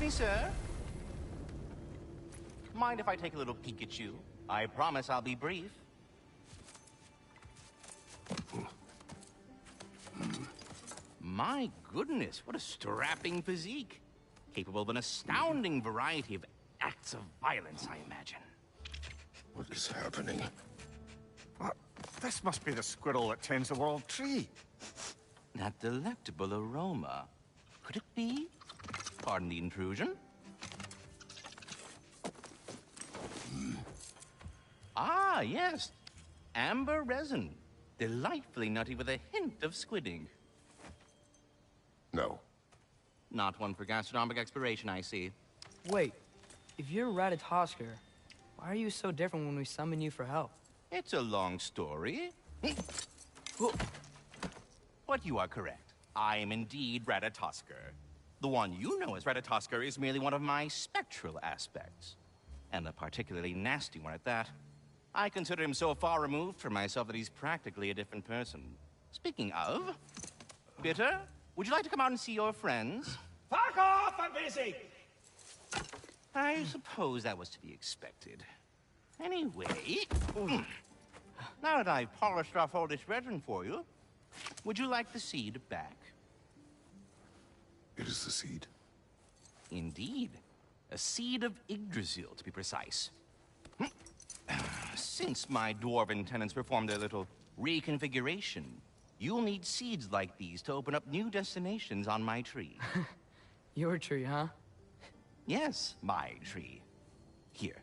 me, sir. Mind if I take a little peek at you? I promise I'll be brief. My goodness, what a strapping physique. Capable of an astounding variety of acts of violence, I imagine. What is happening? This must be the squirrel that tends the world tree. That delectable aroma. Could it be? Pardon the intrusion. Ah, yes. Amber resin. Delightfully nutty with a hint of squidding. No. Not one for gastronomic exploration, I see. Wait, if you're Ratatosker, why are you so different when we summon you for help? It's a long story. But you are correct. I am indeed Ratatosker. The one you know as Ratatosker is merely one of my spectral aspects. And a particularly nasty one at that. I consider him so far removed from myself that he's practically a different person. Speaking of... Bitter, would you like to come out and see your friends? Fuck off! I'm busy! I suppose that was to be expected. Anyway... Now that I've polished off all this resin for you, would you like the seed back? It is the seed. Indeed. A seed of Yggdrasil, to be precise. Since my dwarven tenants performed their little reconfiguration, you'll need seeds like these to open up new destinations on my tree. Your tree, huh? Yes, my tree. Here,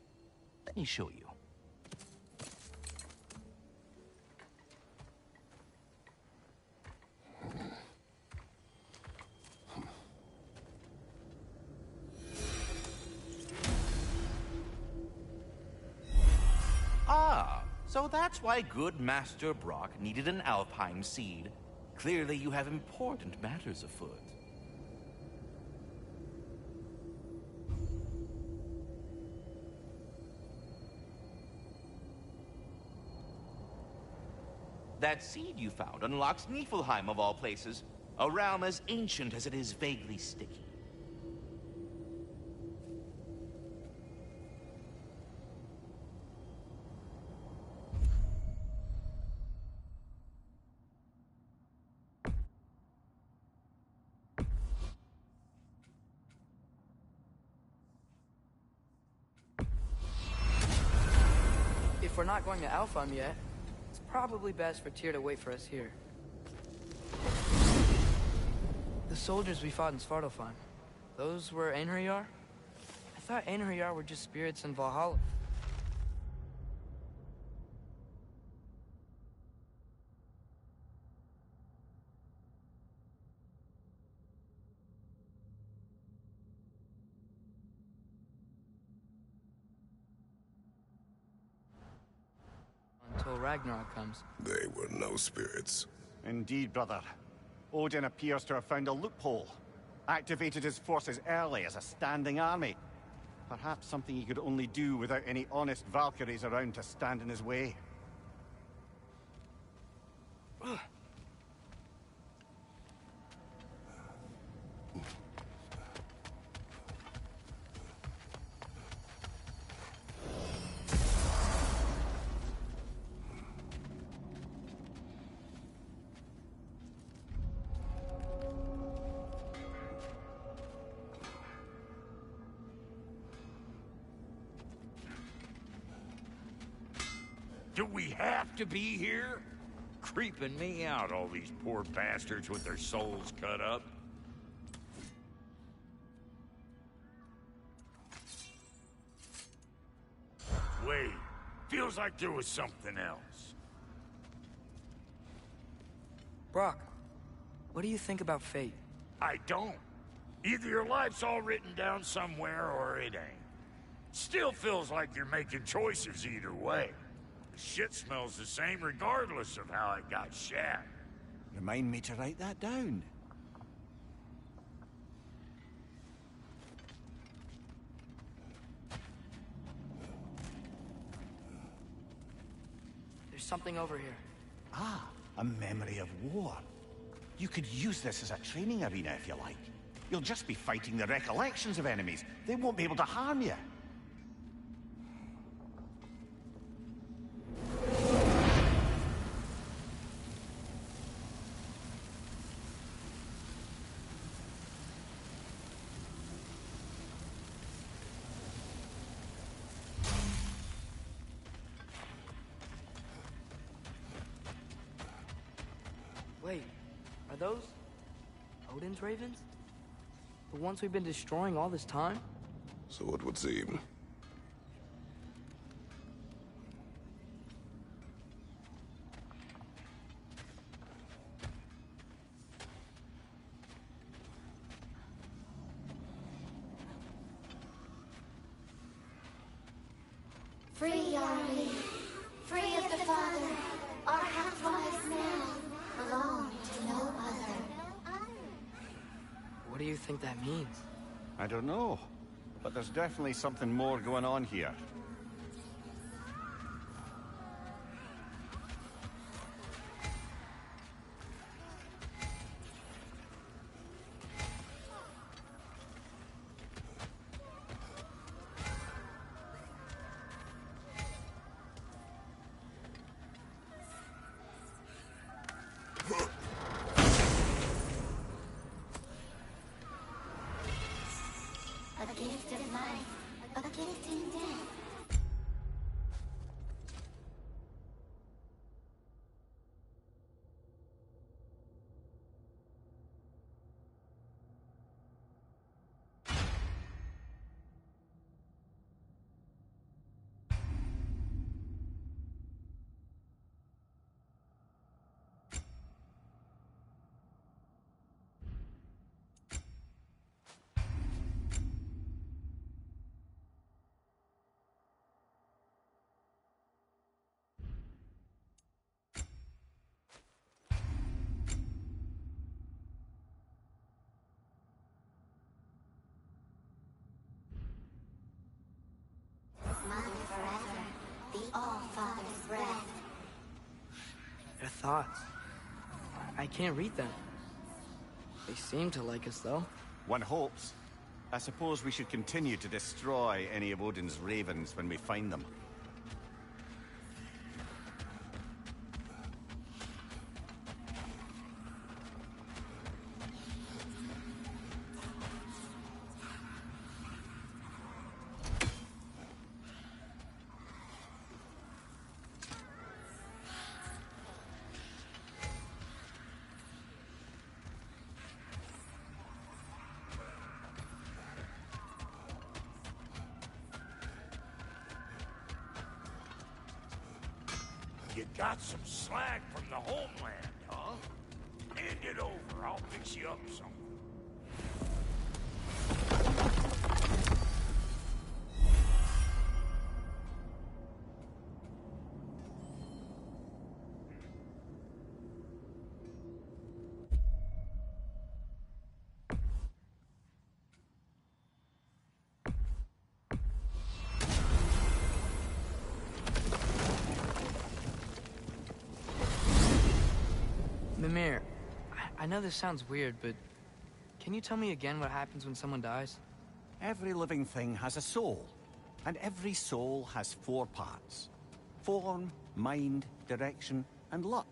let me show you. Ah, so that's why good Master Brock needed an Alpine seed. Clearly you have important matters afoot. That seed you found unlocks Niflheim of all places, a realm as ancient as it is vaguely sticky. If we're not going to Alfheim yet, it's probably best for Tyr to wait for us here. The soldiers we fought in Svartalfheim, those were Einherjar? I thought Einherjar were just spirits in Valhalla. Until Ragnarok comes. They were no spirits. Indeed, brother. Odin appears to have found a loophole. Activated his forces early as a standing army. Perhaps something he could only do without any honest Valkyries around to stand in his way. Do we have to be here? Creeping me out, all these poor bastards with their souls cut up. Wait, feels like there was something else. Brock, what do you think about fate? I don't. Either your life's all written down somewhere or it ain't. Still feels like you're making choices either way. The shit smells the same regardless of how it got shat. Remind me to write that down. There's something over here. Ah, a memory of war. You could use this as a training arena if you like. You'll just be fighting the recollections of enemies. They won't be able to harm you. Wait, are those Odin's ravens? The ones we've been destroying all this time? So it would seem. Free are we, free of the Father. Our half-lives now belong to no other. What do you think that means? I don't know, but there's definitely something more going on here. A gift of life, a gift in death. Mother forever, the All-Father's breath. Their thoughts. I can't read them. They seem to like us, though. One hopes. I suppose we should continue to destroy any of Odin's ravens when we find them. You got some slag from the homeland, huh? Hand it over. I'll fix you up some. Mimir, I know this sounds weird, but can you tell me again what happens when someone dies? Every living thing has a soul, and every soul has 4 parts. Form, mind, direction, and luck.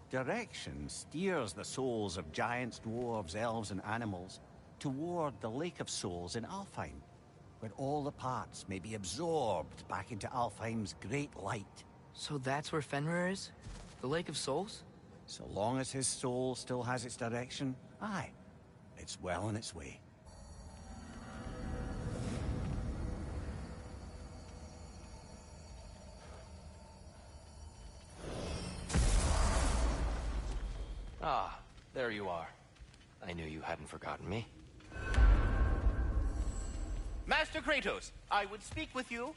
Direction steers the souls of giants, dwarves, elves, and animals toward the Lake of Souls in Alfheim, where all the parts may be absorbed back into Alfheim's great light. So that's where Fenrir is? The Lake of Souls? So long as his soul still has its direction, aye, it's well on its way. Ah, there you are. I knew you hadn't forgotten me. Master Kratos, I would speak with you.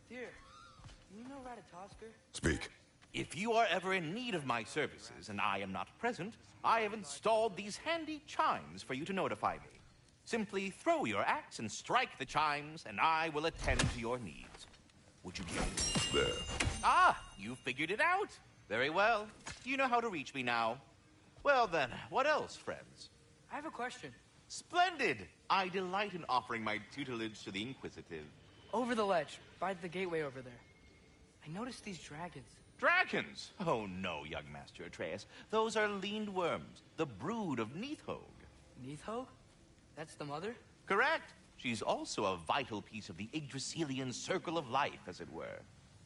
Dear, you know Ratatoskr? Speak. If you are ever in need of my services and I am not present, I have installed these handy chimes for you to notify me. Simply throw your axe and strike the chimes, and I will attend to your needs. Would you care? There. Ah, you figured it out. Very well. You know how to reach me now. Well then, what else, friends? I have a question. Splendid! I delight in offering my tutelage to the inquisitive. Over the ledge, by the gateway over there. I noticed these dragons. Dragons? Oh no, young Master Atreus. Those are leaned worms, the brood of Neathog. Neathog? That's the mother? Correct. She's also a vital piece of the Yggdrasilian circle of life, as it were.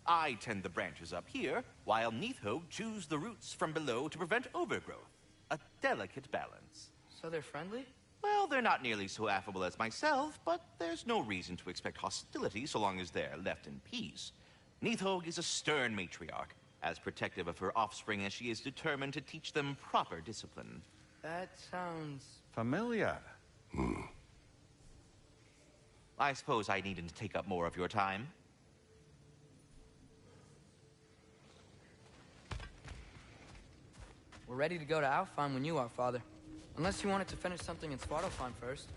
I tend the branches up here, while Neathog chews the roots from below to prevent overgrowth. A delicate balance. So they're friendly? Well, they're not nearly so affable as myself, but there's no reason to expect hostility so long as they're left in peace. Neathog is a stern matriarch, as protective of her offspring as she is determined to teach them proper discipline. That sounds... Familiar. I suppose I needn't take up more of your time. We're ready to go to Alfheim when you are, Father. Unless you wanted to finish something in Svartalfheim first.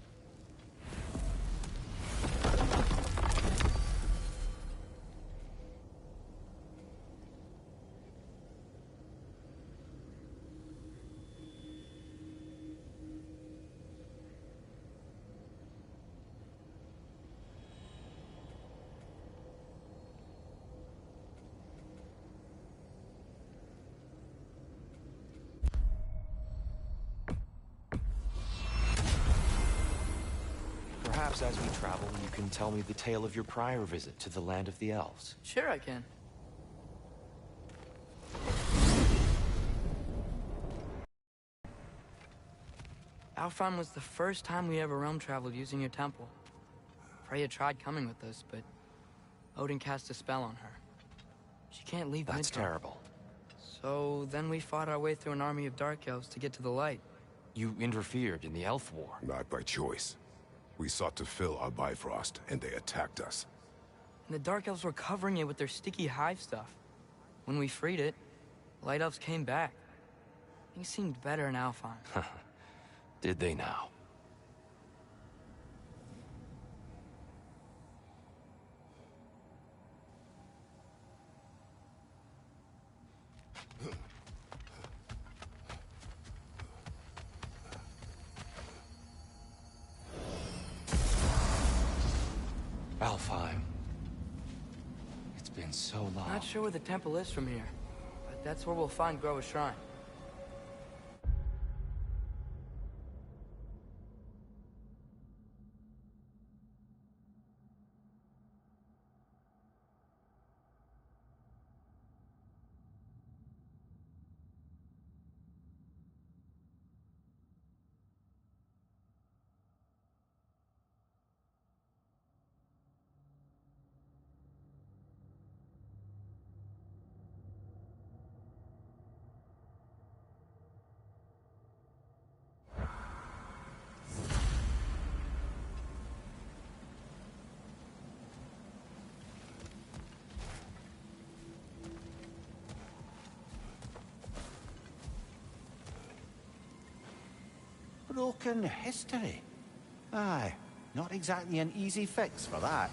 Perhaps as we travel, you can tell me the tale of your prior visit to the land of the elves. Sure I can. Alfheim was the first time we ever realm traveled using your temple. Freya tried coming with us, but Odin cast a spell on her. She can't leave That's Midgard. terrible. So then we fought our way through an army of dark elves to get to the light. You interfered in the elf war. Not by choice. We sought to fill our Bifrost, and they attacked us. And the dark elves were covering it with their sticky hive stuff. When we freed it, the light elves came back. Things seemed better in Alfheim. Did they now? Alfheim. It's been so long. Not sure where the temple is from here, but that's where we'll find GoW's shrine. Broken history. Aye, not exactly an easy fix for that.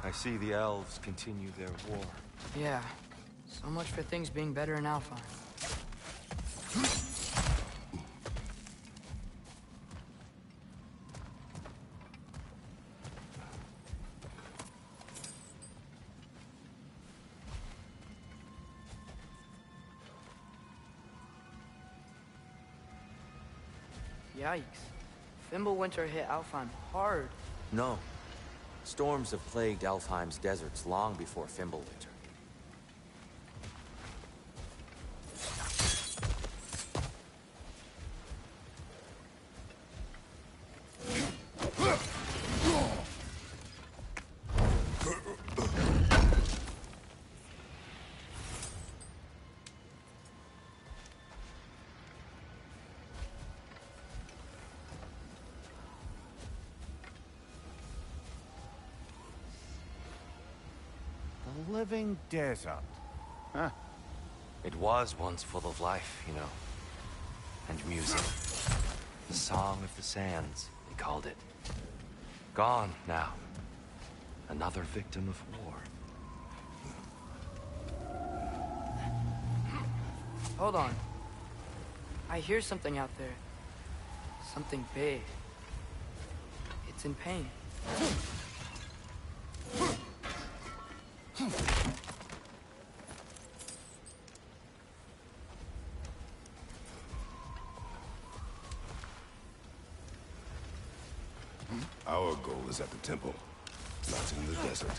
I see the elves continue their war. Yeah, so much for things being better in Alfheim. Yikes. Fimbulwinter hit Alfheim hard. No. Storms have plagued Alfheim's deserts long before Fimbulwinter. A living desert. Huh. It was once full of life, you know. And music. The Song of the Sands, they called it. Gone now. Another victim of war. Hold on. I hear something out there. Something big. It's in pain. Our goal is at the temple, not in the desert.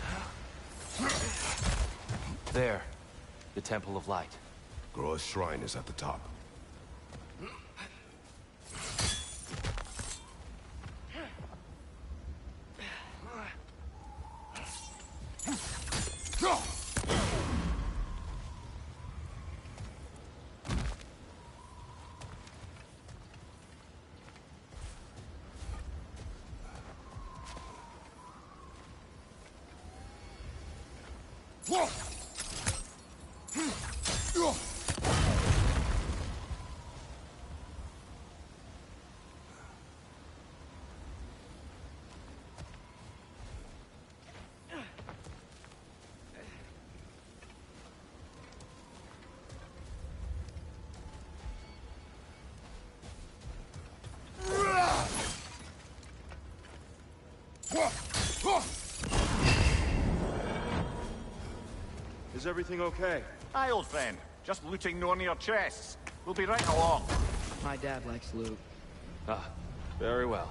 There. The Temple of Light. Groa's shrine is at the top. Is everything okay? Aye, old friend. Just looting no near chests. We'll be right along. My dad likes loot. Ah, very well.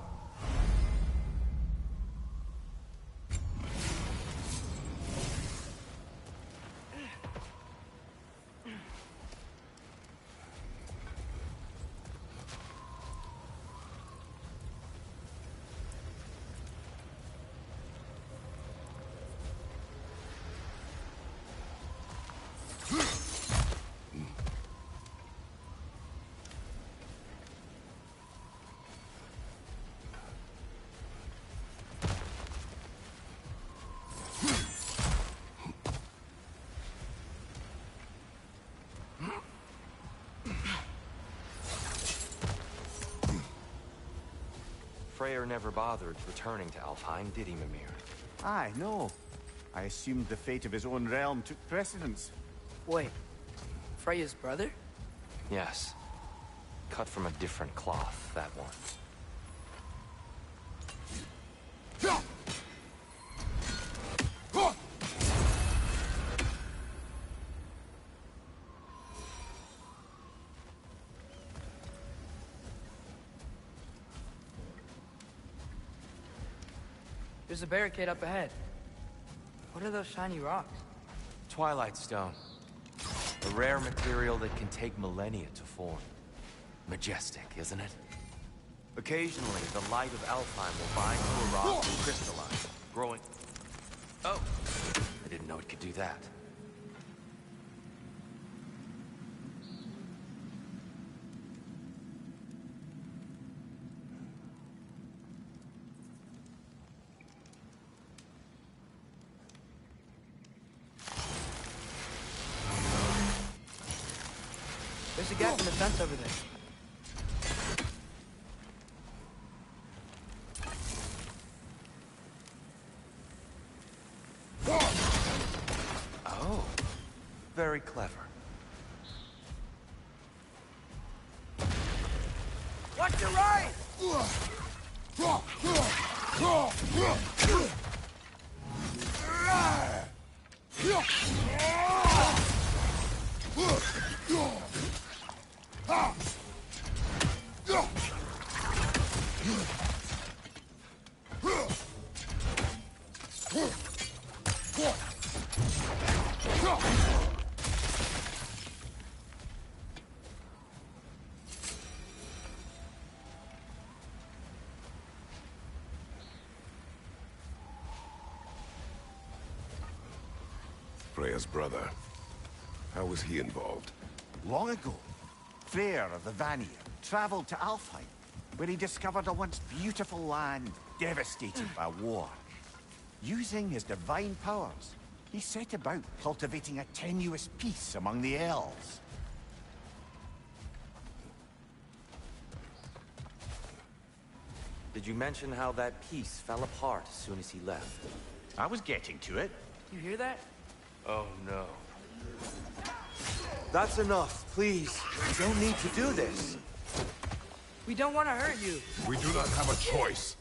Freyr never bothered returning to Alfheim, did he, Mimir? Aye, no. I assumed the fate of his own realm took precedence. Wait. Freya's brother? Yes. Cut from a different cloth, that one. There's a barricade up ahead. What are those shiny rocks? Twilight Stone. A rare material that can take millennia to form. Majestic, isn't it? Occasionally, the light of Alfheim will bind to a rock and crystallize, growing... Oh! I didn't know it could do that. There's a gap in the fence over there. Oh, very clever. Watch your right! Freya's brother. How was he involved? Long ago, Freyr of the Vanir traveled to Alfheim, where he discovered a once beautiful land devastated by war. Using his divine powers, He set about cultivating a tenuous peace among the elves. Did you mention how that peace fell apart as soon as he left? I was getting to it. You hear that? Oh no. That's enough, please. You don't need to do this. We don't want to hurt you. We do not have a choice.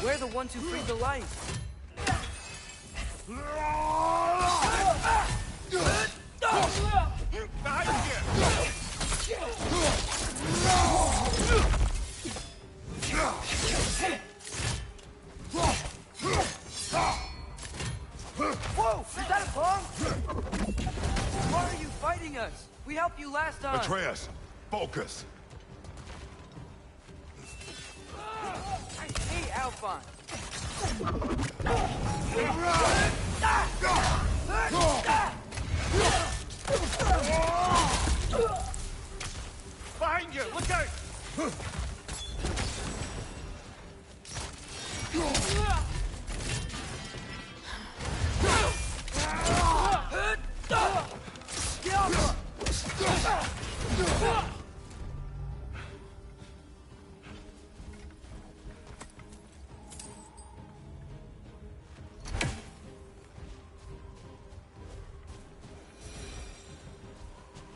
We're the ones who freed the light. Whoa! Is that a bomb? Why are you fighting us? We helped you last time. Atreus, focus. I hate Alphon. Behind you! Look out!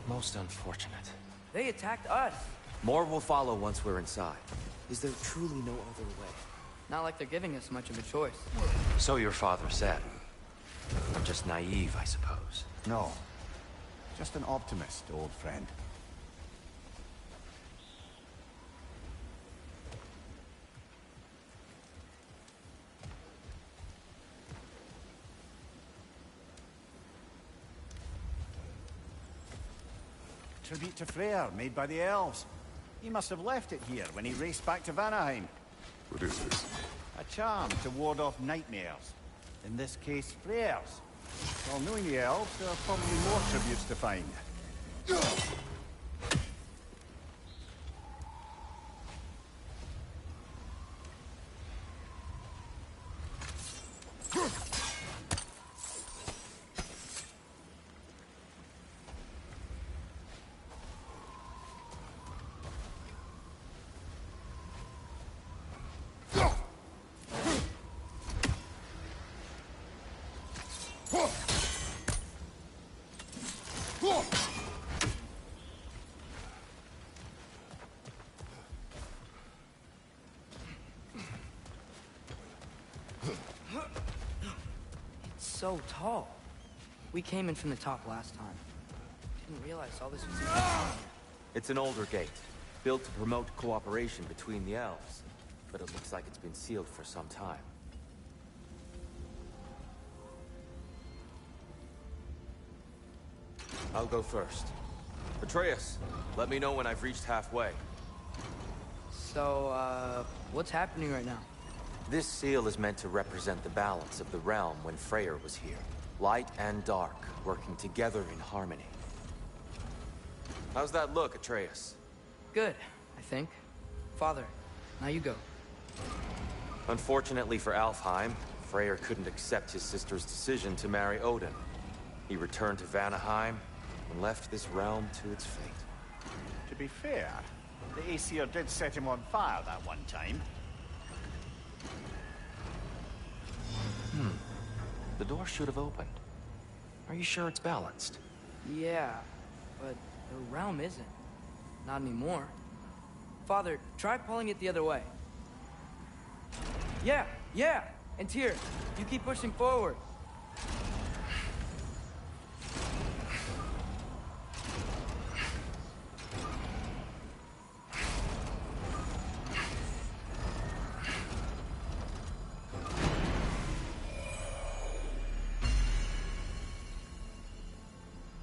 Most unfortunate. They attacked us. More will follow once we're inside. Is there truly no other way? Not like they're giving us much of a choice. So your father said. Just naive, I suppose. No. Just an optimist, old friend. Tribute to Freyr, made by the elves. He must have left it here when he raced back to Vanaheim. What is this? A charm to ward off nightmares. In this case, Freyr's. Well, knowing the elves, there are probably more tributes to find. So tall. We came in from the top last time. Didn't realize all this was... It's an older gate, built to promote cooperation between the elves. But it looks like it's been sealed for some time. I'll go first. Atreus, let me know when I've reached halfway. So, what's happening right now? This seal is meant to represent the balance of the realm when Freyr was here. Light and dark, working together in harmony. How's that look, Atreus? Good, I think. Father, now you go. Unfortunately for Alfheim, Freyr couldn't accept his sister's decision to marry Odin. He returned to Vanaheim and left this realm to its fate. To be fair, the Aesir did set him on fire that one time. The door should have opened. Are you sure it's balanced? Yeah, but the realm isn't. Not anymore. Father, try pulling it the other way. Yeah! And Tyr, you keep pushing forward.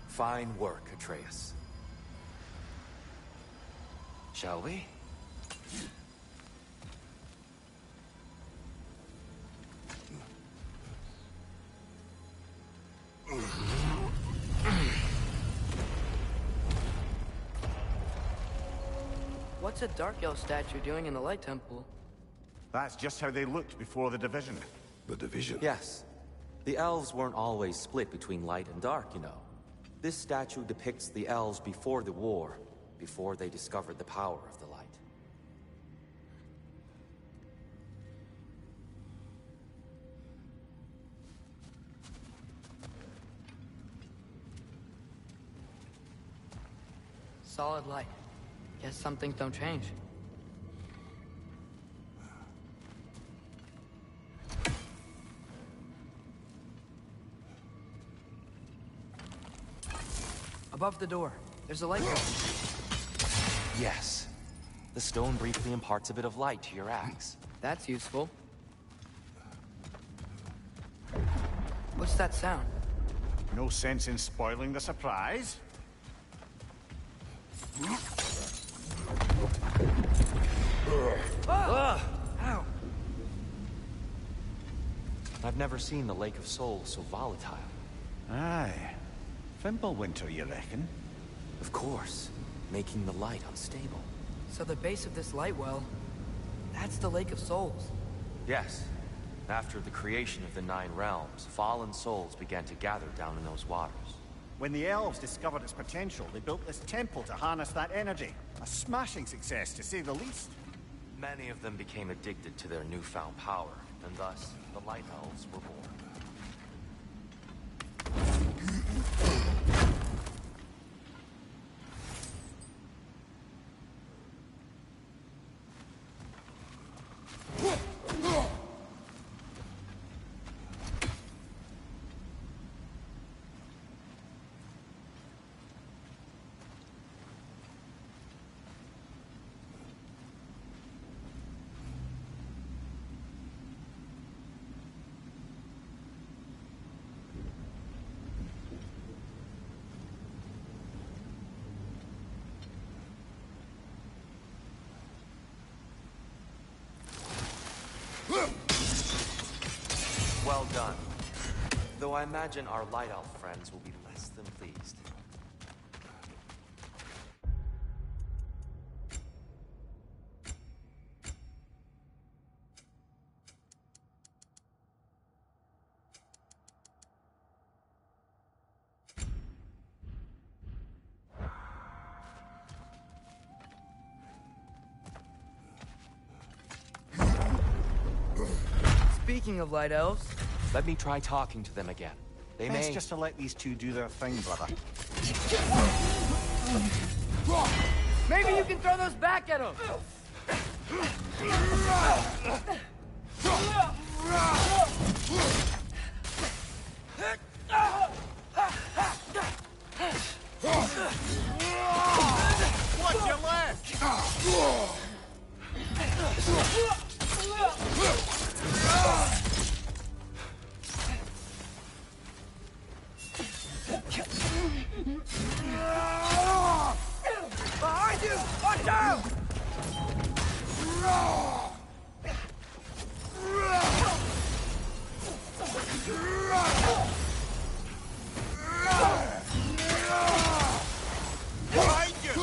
Fine work, Atreus. Shall we? What's a Dark Elf statue doing in the Light Temple? That's just how they looked before the division. The division? Yes. The elves weren't always split between light and dark, you know. This statue depicts the elves before the war, before they discovered the power of the light. Solid light. Guess some things don't change. Above the door, there's a light bulb. Yes. The stone briefly imparts a bit of light to your axe. That's useful. What's that sound? No sense in spoiling the surprise. Ow! I've never seen the Lake of Souls so volatile. Aye. Fimbulwinter, you reckon? Of course, making the light unstable. So the base of this light well, that's the Lake of Souls. Yes. After the creation of the Nine Realms, fallen souls began to gather down in those waters. When the elves discovered its potential, they built this temple to harness that energy. A smashing success, to say the least. Many of them became addicted to their newfound power, and thus, the Light Elves were born. Well done. Though I imagine our Light Elf friends will be less than pleased. Speaking of light elves, Let me try talking to them again. They Best may... just to let these two do their thing, brother. maybe you can throw those back at them. Watch your left! Behind you! Watch out! Behind you!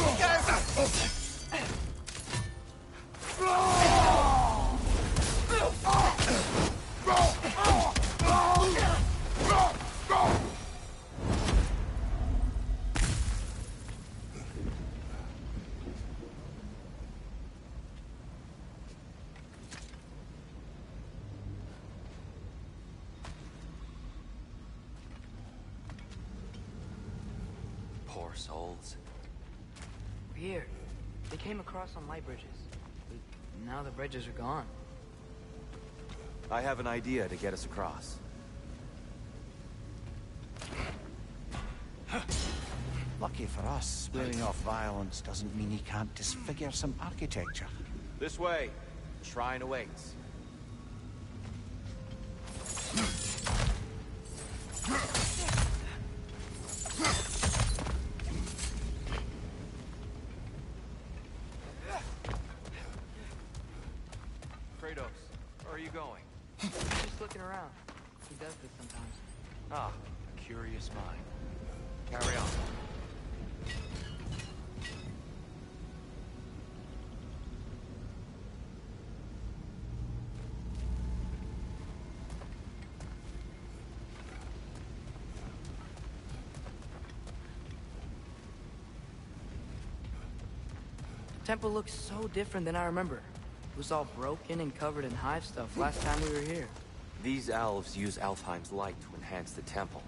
Poor souls. Weird. They came across on light bridges. But now the bridges are gone. I have an idea to get us across. Lucky for us, swearing off violence doesn't mean he can't disfigure some architecture. This way. Shrine awaits. Kratos, where are you going? Just looking around. He does this sometimes. Ah, a curious mind. Carry on. temple looks so different than I remember. It was all broken and covered in hive stuff last time we were here. These elves use Alfheim's light to enhance the temple.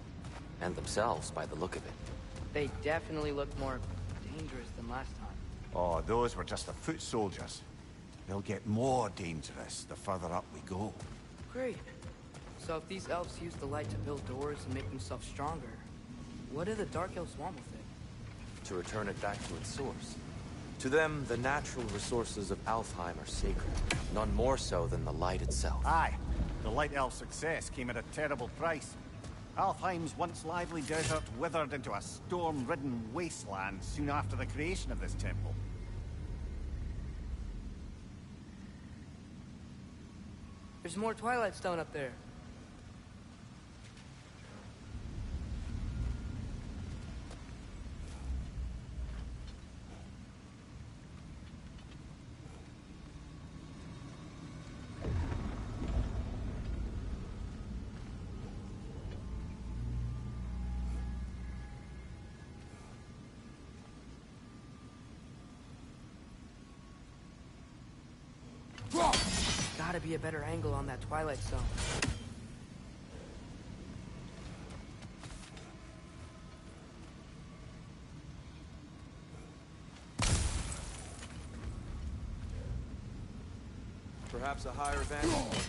And themselves, by the look of it. They definitely look more dangerous than last time. Oh, those were just the foot soldiers. They'll get more dangerous the further up we go. Great. So if these elves use the light to build doors and make themselves stronger, what do the Dark Elves want with it? To return it back to its source. To them, the natural resources of Alfheim are sacred. None more so than the light itself. Aye. The Light Elf's success came at a terrible price. Alfheim's once lively desert withered into a storm-ridden wasteland soon after the creation of this temple. There's more Twilight Stone up there. Gotta be a better angle on that Twilight Stone. Perhaps a higher vantage point is needed.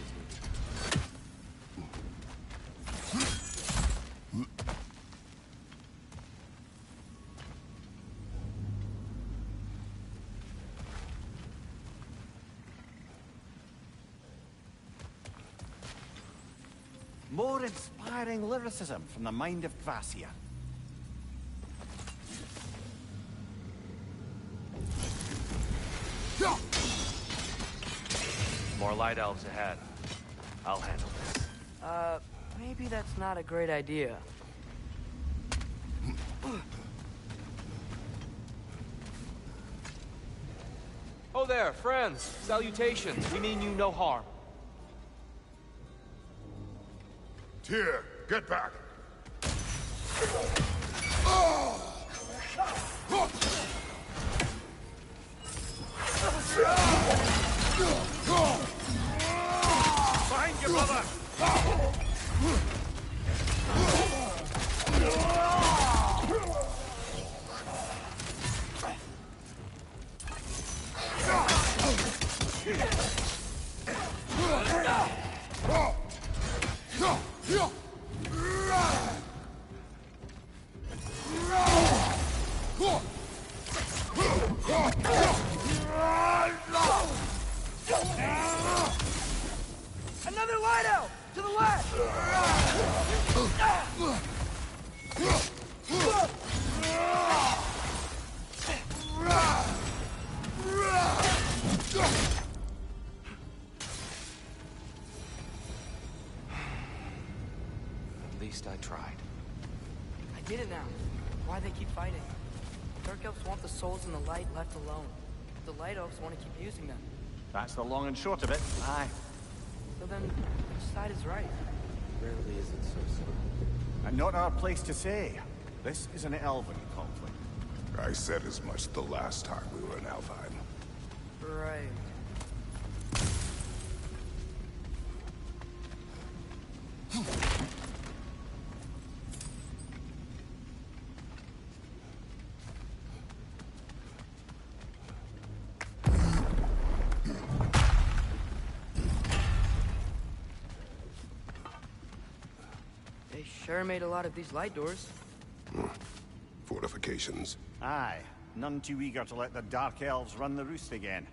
More inspiring lyricism from the mind of Gracia. More light elves ahead. I'll handle this. Maybe that's not a great idea. Oh there, friends. Salutations. We mean you no harm. Tyr, get back! Behind you, brother! Another light out! To the left! At least I tried. I get it now. Why they keep fighting. Dark Elves want the souls in the light left alone. The Light Elves want to keep using them. That's the long and short of it. Aye. So then, which side is right? Rarely is it so simple. And not our place to say. This is an elven conflict. I said as much the last time we were in Alfheim. Right. They sure made a lot of these light doors. Fortifications. Aye. None too eager to let the Dark Elves run the roost again.